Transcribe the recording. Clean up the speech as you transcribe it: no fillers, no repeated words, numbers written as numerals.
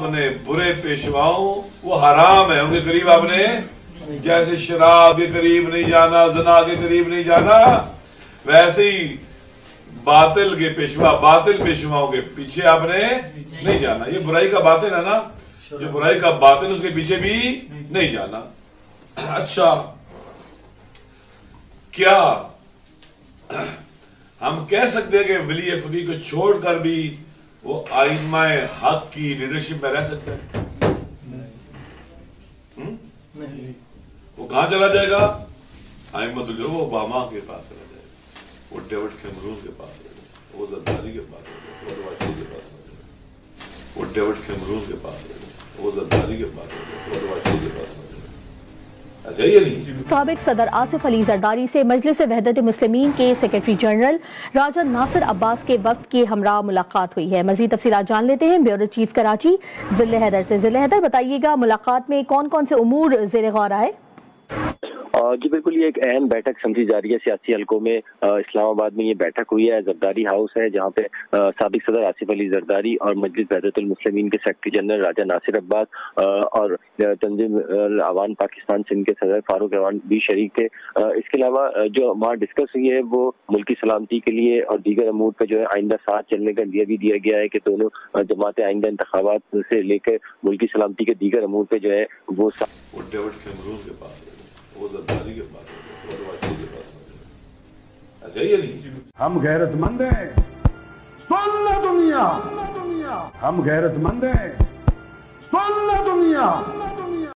اپنے برے پیشواؤں وہ حرام ہے، ان کے قریب آپ نے جیسے شراب کے قریب نہیں جانا، زنا کے قریب نہیں جانا، ویسے ہی باطل کے پیشوا، باطل پیشواؤں کے پیچھے آپ نے نہیں جانا۔ یہ برائی کا باطن ہے نا، جو برائی کا باطن اس کے پیچھے بھی نہیں جانا۔ اچھا، کیا ہم کہہ سکتے ہیں کہ ولی فقیہ کو چھوڑ کر بھی وہ ائمہ حق کی لیڈرشپ میں رہ سکتا ہے؟ وہ کہاں چلا جائے گا؟ ائمۃ الجو وہ اوباما کے پاس چلا جائے گا، وہ ڈیوڈ کیمرون کے پاس چلا جائے گا، وہ زرداری کے پاس چلا جائے گا، وہ رواچی کے پاس چلا جائے گا، وہ ڈیوڈ کیمرون کے پاس چلا جائے گا، وہ زرداری کے پاس چلا جائے گا، وہ رواچی کے پاس چلا جائے گا۔ ایسا ہی ہے نہیں؟ سابق صدر آصف علی زرداری سے مجلس وحدت مسلمین کے سیکرٹری جنرل راجہ ناصر عباس کے وفد کے ہمراہ ملاقات ہوئی ہے۔ مزید تفصیلات جان لیتے ہیں بیورو چیف کراچی ذل حیدر سے۔ ذل حیدر، بتائیے گا ملاقات میں کون کون سے امور زیر غور آئے؟ جی بالکل، یہ ایک اہم بیٹھک سمجھی جا رہی ہے سیاسی حلقوں میں۔ اسلام آباد میں یہ بیٹھک ہوئی ہے، زرداری ہاؤس ہے، جہاں پہ سابق صدر آصف علی زرداری اور مجلس وحدت المسلمین کے سیکرٹری جنرل راجہ ناصر عباس اور تنظیم اعوان پاکستان سندھ کے صدر فاروق اعوان بھی شریک تھے۔ اس کے علاوہ جو وہاں ڈسکس ہوئی ہے وہ ملکی سلامتی کے لیے اور دیگر امور پہ جو ہے آئندہ ساتھ چلنے کا اندیہ بھی دیا گیا ہے کہ دونوں جماعتیں آئندہ انتخابات سے لے کر ملکی سلامتی کے دیگر امور پہ جو ہے وہ ڈیوڈ کیمرون کے پاس، وہ زرداری کے پاس، وہ رواچی کے پاس۔ ایسا ہی ہے نہیں؟ ہم غیرت مند ہیں، سن لو دنیا، ہم غیرت مند ہیں، سن لو دنیا۔